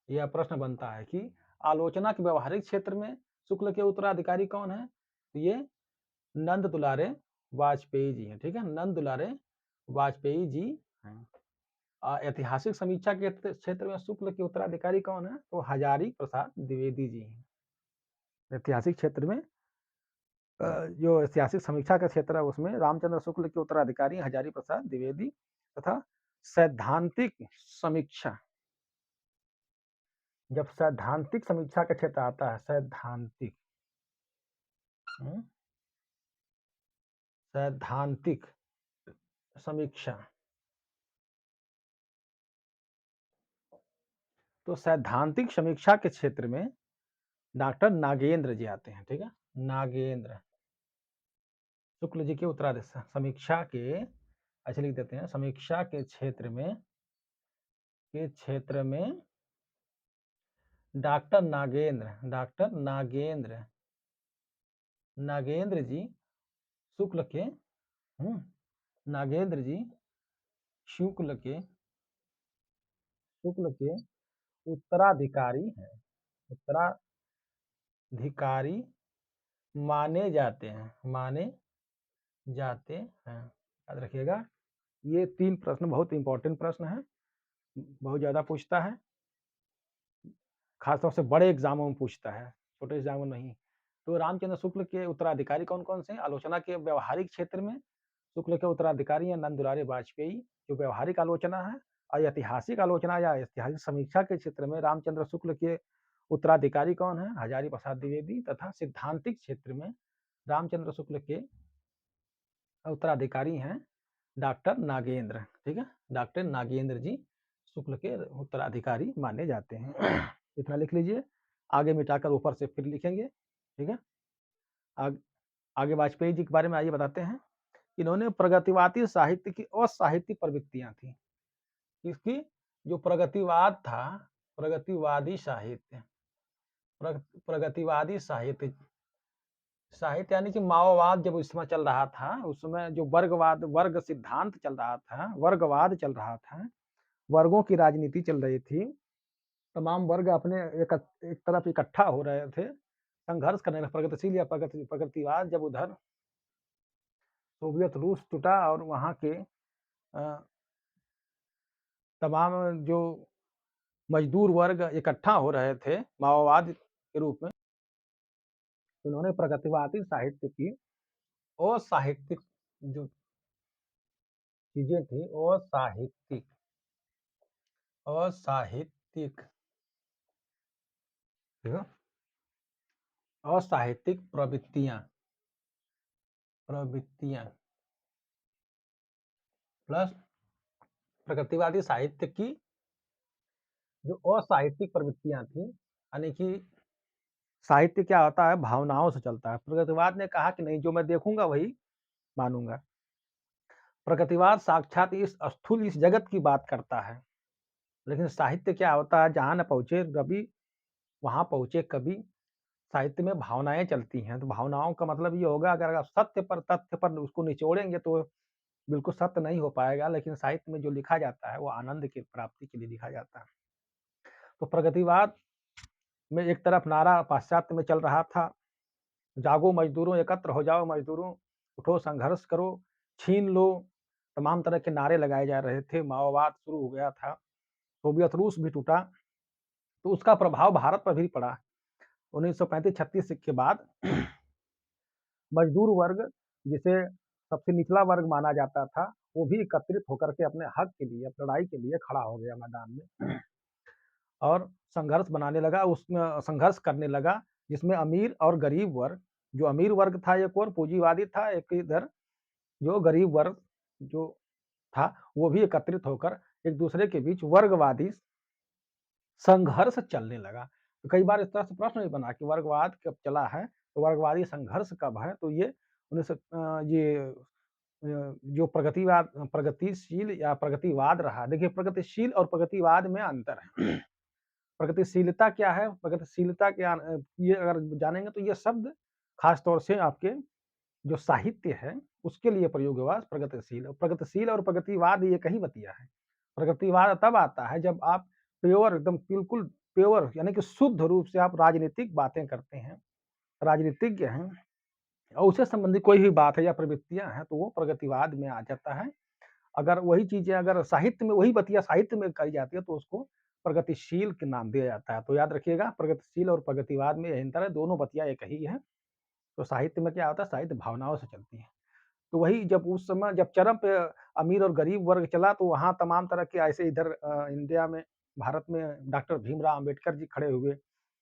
यह प्रश्न बनता है कि आलोचना के व्यवहारिक क्षेत्र में शुक्ल के उत्तराधिकारी कौन है, ये नंद दुलारे वाजपेयी जी हैं, ठीक है, नंद दुलारे वाजपेयी जी हैं। ऐतिहासिक समीक्षा के क्षेत्र में शुक्ल के उत्तराधिकारी कौन है? तो हजारी प्रसाद द्विवेदी जी हैं। ऐतिहासिक क्षेत्र में जो ऐतिहासिक समीक्षा का क्षेत्र है उसमें रामचंद्र शुक्ल के उत्तराधिकारी हजारी प्रसाद द्विवेदी तथा सैद्धांतिक समीक्षा, जब सैद्धांतिक समीक्षा का क्षेत्र आता है, सैद्धांतिक सैद्धांतिक समीक्षा, तो सैद्धांतिक समीक्षा के क्षेत्र में डॉक्टर नागेंद्र जी आते हैं। ठीक है, नागेंद्र शुक्ल जी के उत्तराधिकारी समीक्षा के, ऐसे लिख देते हैं, समीक्षा के क्षेत्र में डॉक्टर नागेंद्र जी शुक्ल के नागेंद्र जी शुक्ल के उत्तराधिकारी हैं, उत्तराधिकारी माने जाते हैं। याद रखिएगा, ये 3 प्रश्न बहुत इंपॉर्टेंट प्रश्न है, बहुत ज्यादा पूछता है, खासतौर से बड़े एग्जामों में पूछता है, छोटे एग्जामों में नहीं। तो रामचंद्र शुक्ल के उत्तराधिकारी कौन कौन से हैं? आलोचना के व्यवहारिक क्षेत्र में शुक्ल के उत्तराधिकारी हैं नंद दुलारी वाजपेयी, जो व्यवहारिक आलोचना है, और ऐतिहासिक आलोचना या ऐतिहासिक समीक्षा के क्षेत्र में रामचंद्र शुक्ल के उत्तराधिकारी कौन है? हजारी प्रसाद द्विवेदी, तथा सिद्धांतिक क्षेत्र में रामचंद्र शुक्ल के उत्तराधिकारी हैं डॉक्टर नागेंद्र। ठीक है, डॉक्टर नागेंद्र जी शुक्ल के उत्तराधिकारी माने जाते हैं। इतना लिख लीजिए, आगे मिटाकर ऊपर से फिर लिखेंगे। ठीक है, आगे वाजपेयी जी के बारे में आइए बताते हैं। इन्होंने प्रगतिवादी साहित्य की असाहित्यिक प्रवृत्तियां थी। इसकी जो प्रगतिवाद था, प्रगतिवादी साहित्य यानी कि माओवाद जब उस समय चल रहा था, उस समय जो वर्ग सिद्धांत चल रहा था, वर्गवाद चल रहा था, वर्गों की राजनीति चल रही थी, तमाम वर्ग अपने एक तरफ इकट्ठा हो रहे थे, संघर्ष करने लगे, प्रगतिशील या प्रगतिवाद। जब उधर सोवियत रूस टूटा और वहाँ के तमाम जो मजदूर वर्ग इकट्ठा हो रहे थे माओवाद के रूप में, उन्होंने प्रगतिवादी साहित्य की असाहित्यिक जो चीजें थी, असाहित्यिक प्रवृत्तियां प्लस प्रगतिवादी साहित्य की जो असाहित्यिक प्रवृत्तियां थी, यानी कि साहित्य क्या होता है, भावनाओं से चलता है। प्रगतिवाद ने कहा कि नहीं, जो मैं देखूंगा वही मानूंगा। प्रगतिवाद साक्षात इस स्थूल इस जगत की बात करता है, लेकिन साहित्य क्या होता है, जहां न पहुंचे रवि वहां पहुंचे कवि। साहित्य में भावनाएं चलती हैं, तो भावनाओं का मतलब ये होगा, अगर आप तथ्य पर उसको निचोड़ेंगे तो बिल्कुल सत्य नहीं हो पाएगा, लेकिन साहित्य में जो लिखा जाता है वो आनंद की प्राप्ति के लिए लिखा जाता है। तो प्रगतिवाद में एक तरफ नारा पाश्चात्य में चल रहा था, जागो मजदूरों, एकत्र हो जाओ मजदूरों, उठो संघर्ष करो, छीन लो, तमाम तरह के नारे लगाए जा रहे थे, माओवाद शुरू हो गया था, सोवियत रूस भी टूटा, तो उसका प्रभाव भारत पर भी पड़ा। 1935-36 के बाद मजदूर वर्ग, जिसे सबसे निचला वर्ग माना जाता था, वो भी एकत्रित होकर के अपने हक के लिए, लड़ाई के लिए खड़ा हो गया मैदान में और संघर्ष करने लगा, जिसमें अमीर और गरीब वर्ग, जो अमीर वर्ग था एक और पूंजीवादी था, एक इधर जो गरीब वर्ग जो था वो भी एकत्रित होकर एक दूसरे के बीच वर्गवादी संघर्ष चलने लगा। तो कई बार इस तरह से प्रश्न भी बना कि वर्गवाद कब चला है, तो वर्गवादी संघर्ष कब है, तो ये जो प्रगतिशील या प्रगतिवाद रहा। देखिए, प्रगतिशील और प्रगतिवाद में अंतर है। प्रगतिशीलता क्या है, प्रगतिशीलता क्या, ये अगर जानेंगे तो ये शब्द खास तौर से आपके जो साहित्य है उसके लिए प्रयोग हुआ। प्रगतिशील और प्रगतिवाद ये कहीं बतिया है। प्रगतिवाद तब आता है जब आप प्योर, एकदम बिल्कुल प्योर, यानी कि शुद्ध रूप से आप राजनीतिक बातें करते हैं, राजनीतिज्ञ हैं, और उससे संबंधित कोई भी बात है या प्रवृत्तियां हैं, तो वो प्रगतिवाद में आ जाता है। अगर वही चीज़ें अगर साहित्य में वही बतिया साहित्य में कही जाती है तो उसको प्रगतिशील के नाम दिया जाता है। तो याद रखिएगा प्रगतिशील और प्रगतिवाद में यही अंतर है, दोनों बतिया एक ही है। तो साहित्य में क्या होता है, साहित्य भावनाओं से चलती है। तो वही जब उस समय जब चरम पे अमीर और गरीब वर्ग चला तो वहाँ तमाम तरह के ऐसे इधर इंडिया में, भारत में डॉक्टर भीमराव अम्बेडकर जी खड़े हुए,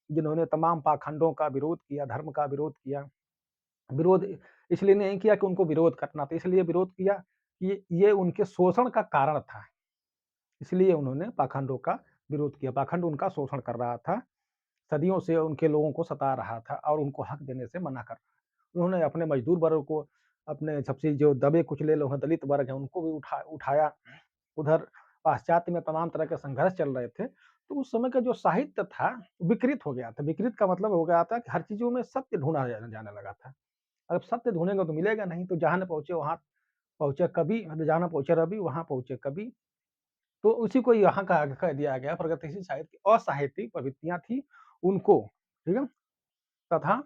जिन्होंने तमाम पाखंडों का विरोध किया, धर्म का विरोध किया। विरोध इसलिए नहीं किया कि उनको विरोध करना था, इसलिए विरोध किया कि ये उनके शोषण का कारण था। इसलिए उन्होंने पाखंडों का विरोध किया। पाखंड उनका शोषण कर रहा था, सदियों से उनके लोगों को सता रहा था और उनको हक देने से मना कर रहा था। उन्होंने अपने मजदूर वर्ग को, अपने सबसे जो दबे कुचले लोग हैं, दलित वर्ग हैं, उनको भी उठाया। उधर पाश्चात्य में तमाम तरह के संघर्ष चल रहे थे। तो उस समय का जो साहित्य था, विकृत हो गया था। विकृत का मतलब हो गया था कि हर चीज़ों में सत्य ढूँढा जाने लगा था। अब सत्य ढूँढेंगे तो मिलेगा नहीं, तो जहाँ न पहुँचे वहाँ पहुँचे कवि, जहाँ न पहुँचे रवि वहाँ पहुँचे कवि। तो उसी को यहाँ कह दिया गया प्रगतिशील साहित्य की असाहित्यिक प्रवृत्तियाँ थी उनको, ठीक है? तथा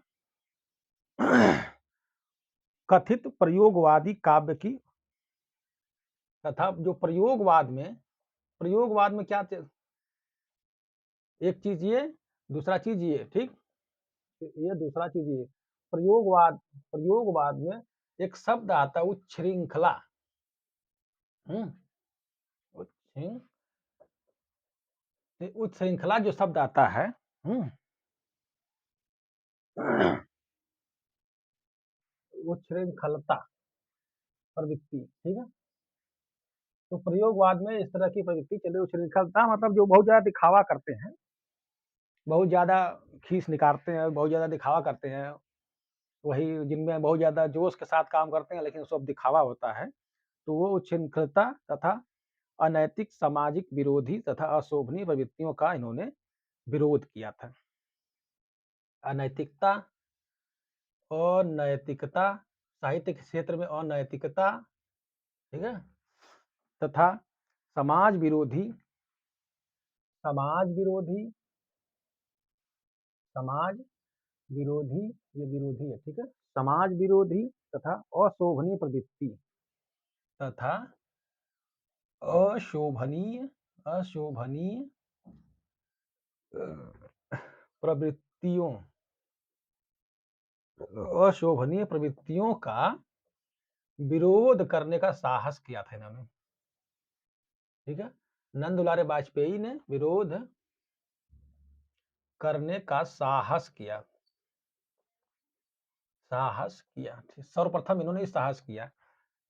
कथित प्रयोगवादी काव्य की, तथा जो प्रयोगवाद में क्या एक चीज़ ये, दूसरा चीज़ ये, ठीक? ये दूसरा चीज़ ये। प्रयोगवाद प्रयोगवाद में एक शब्द आता है उच्छृंखला। हुँ? उच्छृं उच्छृंखला जो शब्द आता है, हुँ? उच्छृंखलता प्रवृत्ति, ठीक है? तो प्रयोगवाद में इस तरह की प्रवृत्ति चली। उच्छृंखलता मतलब जो बहुत ज़्यादा दिखावा करते हैं, बहुत ज़्यादा खीस निकालते हैं, बहुत ज़्यादा दिखावा करते हैं। वही जिनमें बहुत ज़्यादा जोश के साथ काम करते हैं लेकिन सब दिखावा होता है। तो वो उच्छृंखलता तथा अनैतिक, सामाजिक विरोधी तथा अशोभनीय प्रवृत्तियों का इन्होंने विरोध किया था। अनैतिकता अनैतिकता, साहित्य के क्षेत्र में अनैतिकता, ठीक है? तथा समाज विरोधी समाज विरोधी समाज विरोधी, ये विरोधी है, ठीक है? समाज विरोधी तथा अशोभनीय प्रवृत्ति तथा अशोभनीय अशोभनीय प्रवृत्तियों अशोभनीय प्रवृत्तियों का विरोध करने का साहस किया था इन्होंने, ठीक है? नंद दुलारे वाजपेयी ने विरोध करने का साहस किया। सर्वप्रथम इन्होंने साहस किया।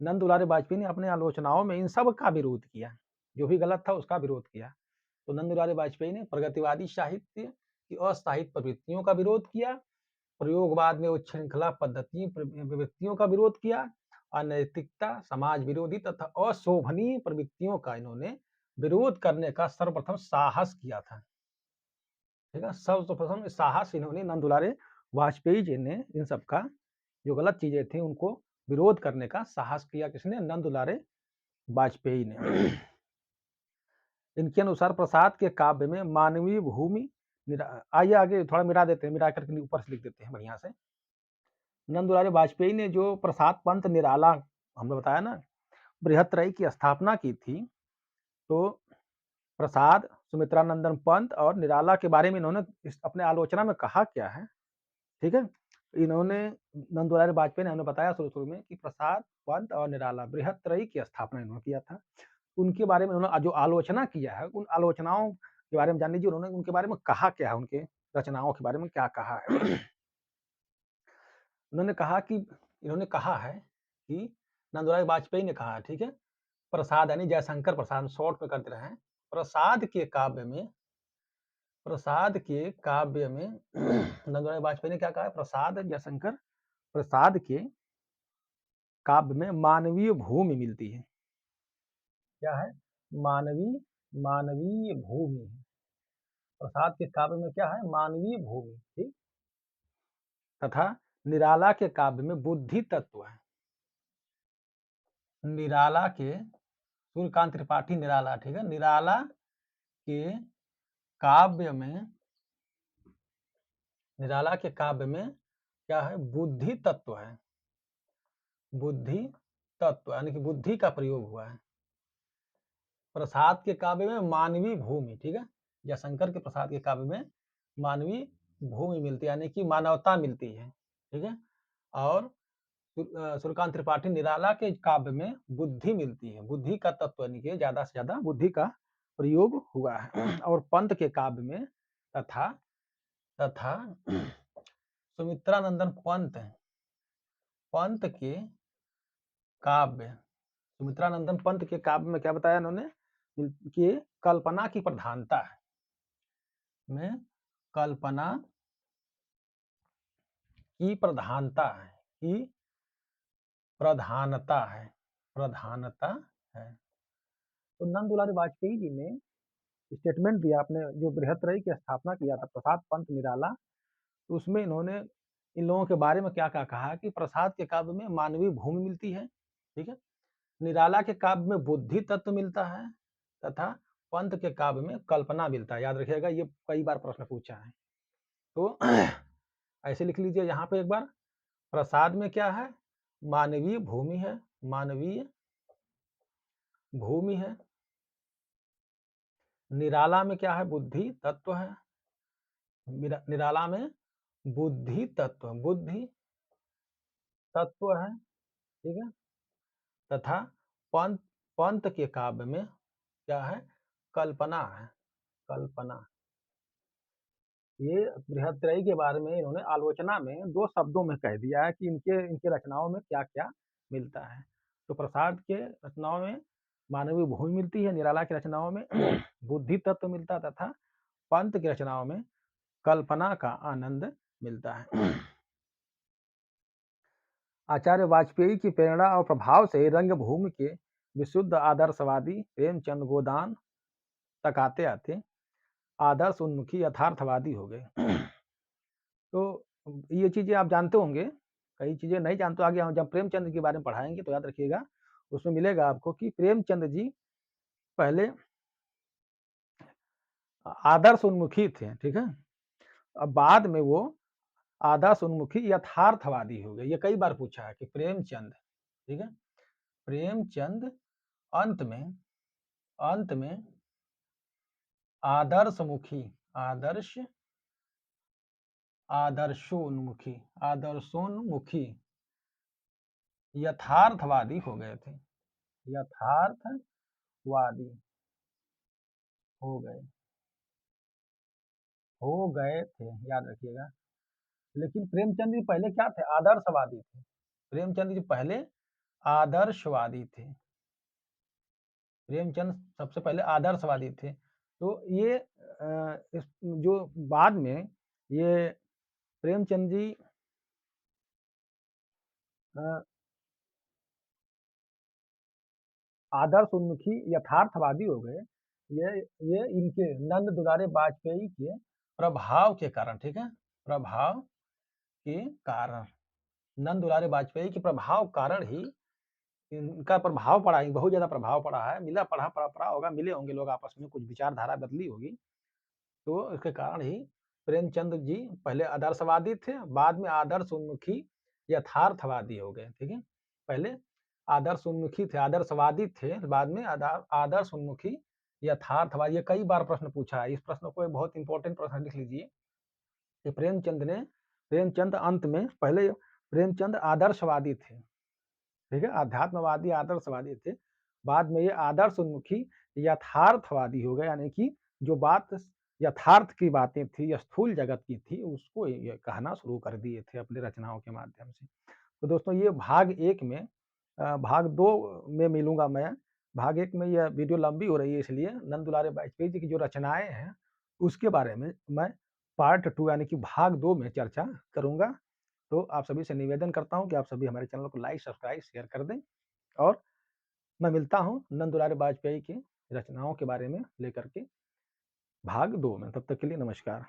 नंद दुलारे वाजपेयी ने अपने आलोचनाओं में इन सब का विरोध किया, जो भी गलत था उसका विरोध किया। तो नंद दुलारे वाजपेयी ने प्रगतिवादी साहित्य की असाहित्य प्रवृत्तियों का विरोध किया, प्रयोगवाद में उच्छृंखला पद्धति प्रवृत्तियों का विरोध किया, अनैतिकता, समाज विरोधी तथा अशोभनीय प्रवृत्तियों का इन्होंने विरोध करने का सर्वप्रथम साहस किया था, ठीक है? सर्वप्रथम साहस इन्होंने नंद दुलारे वाजपेयी जी ने इन सब का, जो गलत चीजें थी उनको विरोध करने का साहस किया। किसने? नंद दुलारे वाजपेयी ने। इनके अनुसार प्रसाद के काव्य में मानवीय भूमि आइए आगे थोड़ा मिटा देते हैं, मिटा करके ऊपर से लिख देते हैं बढ़िया से। नंद दुलारे वाजपेयी ने जो प्रसाद पंत निराला, हमने बताया ना, बृहत्त्रयी की स्थापना की थी। तो प्रसाद, सुमित्रानंदन पंत और निराला के बारे में इन्होंने अपने आलोचना में कहा क्या है, ठीक है? इन्होंने नंद दुलारे वाजपेयी ने हमें बताया शुरू में कि प्रसाद पंत और निराला बृहत्त्रयी की स्थापना इन्होंने किया था। उनके बारे में उन्होंने जो आलोचना किया है, उन आलोचनाओं के बारे में जान लीजिए उन्होंने उनके बारे में कहा क्या है, उनके रचनाओं के बारे में क्या कहा है। इन्होंने कहा है कि नंदलाल वाजपेयी ने कहा है, ठीक है? प्रसाद यानी जयशंकर प्रसाद, शॉर्ट में करते रहे। प्रसाद के काव्य में नंदलाल वाजपेयी ने क्या कहा है? प्रसाद जयशंकर प्रसाद के काव्य में मानवीय भूमि मिलती है। क्या है? मानवीय भूमि। प्रसाद के काव्य में क्या है? मानवीय भूमि, ठीक? तथा निराला के काव्य में बुद्धि तत्व है। निराला के, सूर्यकांत त्रिपाठी निराला, ठीक है? निराला के काव्य में क्या है? बुद्धि तत्व है। बुद्धि तत्व यानी कि बुद्धि का प्रयोग हुआ है। प्रसाद के काव्य में मानवीय भूमि, ठीक है, जयशंकर के प्रसाद के काव्य में मानवीय भूमि मिलती है, यानी कि मानवता मिलती है, ठीक है। और सूर्यकांत त्रिपाठी निराला के काव्य में बुद्धि मिलती है, बुद्धि का तत्व यानी कि ज्यादा से ज्यादा बुद्धि का प्रयोग हुआ है। और पंत के काव्य में तथा तथा सुमित्रानंदन पंत पंत के काव्य सुमित्रानंदन पंत के काव्य में क्या बताया इन्होंने कि कल्पना की प्रधानता है, में कल्पना की प्रधानता है, की प्रधानता है, प्रधानता है। तो नंद दुलारी वाजपेयी जी ने स्टेटमेंट दिया, आपने जो बृहत्त्रयी की स्थापना किया था प्रसाद पंत निराला, तो उसमें इन्होंने इन लोगों के बारे में क्या क्या कहा कि प्रसाद के काव्य में मानवीय भूमि मिलती है, ठीक है, निराला के काव्य में बुद्धि तत्व मिलता है तथा पंत के काव्य में कल्पना मिलता है। याद रखिएगा, ये कई बार प्रश्न पूछा है, तो ऐसे लिख लीजिए यहाँ पे एक बार। प्रसाद में क्या है? मानवीय भूमि है, मानवीय भूमि है। निराला में क्या है? बुद्धि तत्व है, निराला में बुद्धि तत्व, बुद्धि तत्व है, ठीक है। तथा पंत पंत के काव्य में क्या है? कल्पना है, कल्पना। ये बृहत्त्रयी के बारे में इन्होंने आलोचना में 2 शब्दों में कह दिया है कि इनके रचनाओं में क्या-क्या मिलता है। तो प्रसाद के रचनाओं में मानवीय भूमि मिलती है, निराला की रचनाओं में बुद्धि तत्व मिलता है तथा पंत की रचनाओं में कल्पना का आनंद मिलता है। आचार्य वाजपेयी की प्रेरणा और प्रभाव से रंगभूमि के विशुद्ध आदर्शवादी प्रेमचंद गोदान तक आते-आते आदर्श उन्मुखी यथार्थवादी हो गए। तो ये चीज़ें आप जानते होंगे, कई चीज़ें नहीं जानते, आगे हम जब प्रेमचंद के बारे में पढ़ाएँगे तो याद रखिएगा, उसमें मिलेगा आपको कि प्रेमचंद जी पहले आदर्श उन्मुखी थे, ठीक है? अब बाद में वो आदर्श उन्मुखी यथार्थवादी हो गए। ये कई बार पूछा है कि प्रेमचंद, ठीक है? प्रेमचंद अंत में अंत में आदर्शमुखी, आदर्शोन्मुखी, आदर्शोन्मुखी यथार्थवादी हो गए थे, यथार्थवादी हो गए थे, याद रखिएगा। लेकिन प्रेमचंद जी पहले क्या थे? आदर्शवादी थे। प्रेमचंद जी पहले आदर्शवादी थे। प्रेमचंद सबसे पहले आदर्शवादी थे। तो ये इस जो बाद में ये प्रेमचंद जी अ, आदर्श उन्मुखी यथार्थवादी हो गए। ये ये इनके नंद दुलारे वाजपेयी के प्रभाव के कारण, ठीक है? प्रभाव के कारण, नंद दुलारे वाजपेयी के प्रभाव कारण ही इनका प्रभाव पड़ा है, बहुत ज़्यादा प्रभाव पड़ा है। मिला पड़ा होगा, मिले होंगे लोग आपस में, कुछ विचारधारा बदली होगी। तो इसके कारण ही प्रेमचंद जी पहले आदर्शवादी थे, बाद में आदर्श उन्मुखी यथार्थवादी हो गए, ठीक है? पहले आदर्श उन्मुखी थे, आदर्शवादी थे, बाद में आदर्श उन्मुखी यथार्थवादी। ये कई बार प्रश्न पूछा है। इस प्रश्न को एक बहुत इंपॉर्टेंट प्रश्न लिख लीजिए कि प्रेमचंद अंत में पहले प्रेमचंद आदर्शवादी थे, ठीक है? अध्यात्मवादी, आदर्शवादी थे। बाद में ये आदर्श उन्मुखी यथार्थवादी हो गए, यानी कि जो बात यथार्थ की बातें थी, स्थूल जगत की थी, उसको ये कहना शुरू कर दिए थे अपनी रचनाओं के माध्यम से। तो दोस्तों ये भाग 1 में भाग 2 में मिलूँगा मैं। भाग 1 में यह वीडियो लंबी हो रही है, इसलिए नंद दुलारे वाजपेयी जी की जो रचनाएँ हैं, उसके बारे में मैं पार्ट 2 यानी कि भाग 2 में चर्चा करूँगा। तो आप सभी से निवेदन करता हूँ कि आप सभी हमारे चैनल को लाइक, सब्सक्राइब, शेयर कर दें और मैं मिलता हूँ नंद दुलारे वाजपेयी की रचनाओं के बारे में लेकर के भाग 2 में। तब तक के लिए नमस्कार।